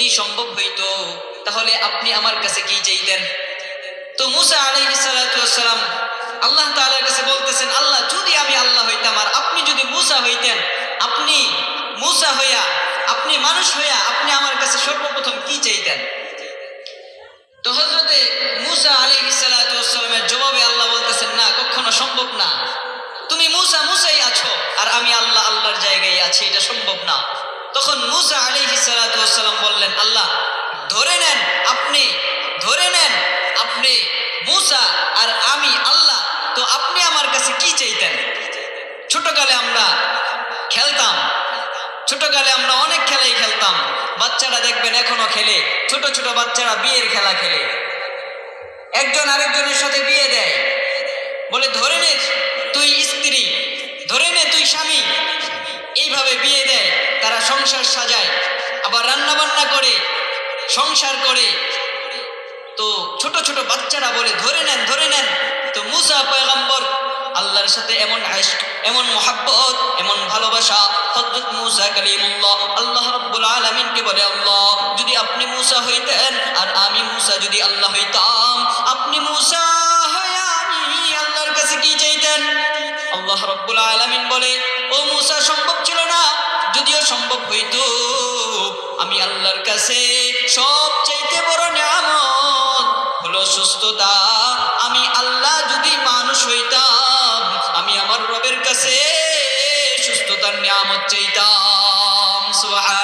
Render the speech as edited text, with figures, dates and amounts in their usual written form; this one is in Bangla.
যদি সম্ভব হইতো তাহলে আপনি আমার কাছে কি চাইতেন? তো মূসা আলাইহিস সালাতু ওয়াস সালাম আল্লাহ তাআলার কাছে বলতেছেন, আল্লাহ যদি আমি আল্লাহ হইতাম আর আপনি যদি মূসা হইতেন, আপনি মূসা হইয়া, আপনি মানুষ হইয়া আপনি আমার কাছে সর্বপ্রথম কি চাইতেন? তো হযরতে মূসা আলাইহিস সালাতু ওয়াস সালামের জবাবে আল্লাহ বলতেছেন, না, কখনো সম্ভব না। তুমি মূসা মূসাই আছো আর আমি আল্লাহ আল্লাহর জায়গায় আছি, এটা সম্ভব না। তখন মূসা আলাইহিস সালাতু ওয়াস সালাম বললেন, আল্লাহ ধরে নেন, আপনি ধরে নেন আপনি মূসা আর আমি আল্লাহ, তো আপনি আমার কাছে কি চাইতেন? ছোটকালে আমরা খেলতাম, ছোটকালে আমরা অনেক খেলাই খেলতাম। বাচ্চারা দেখবেন এখনো খেলে, ছোট ছোট বাচ্চারা বিয়ের খেলা খেলে, একজন আরেকজনের সাথে বিয়ে দেয়, বলে ধরে নে তুই স্ত্রী, ধরে নে তুই স্বামী, এইভাবে বিয়ে দেয়। তারা সংসার সাজায়, আবার রান্না বান্না করে, সংসার করে। তো ছোট ছোট বাচ্চারা বলে ধরে নেন, ধরে নেন। তো মূসা পয়গম্বর আল্লাহর সাথে এমন ইশক, এমন মোহাব্বত, এমন ভালোবাসা, হযরত মূসা কালিমুল্লাহ আল্লাহ রাব্বুল আলামিনকে বলে, আল্লাহ যদি আপনি মূসা হইতেন আর আমি মূসা যদি আল্লাহ হইতাম, আপনি মূসা হয়ে আমি আল্লাহর কাছে কি চাইতেন? আল্লাহ রাব্বুল আলামিন বলে, ও মূসা সম্ভব ছিল না, যদিও সম্ভব হইতো আমি আল্লাহর কাছে সবচাইতে বড় নিয়ামত হলো সুস্থতা। আমি আল্লাহ যদি মানুষ হইতাম, আমি আমার রবের কাছে সুস্থতার নিয়ামত চাইতাম। সুবহান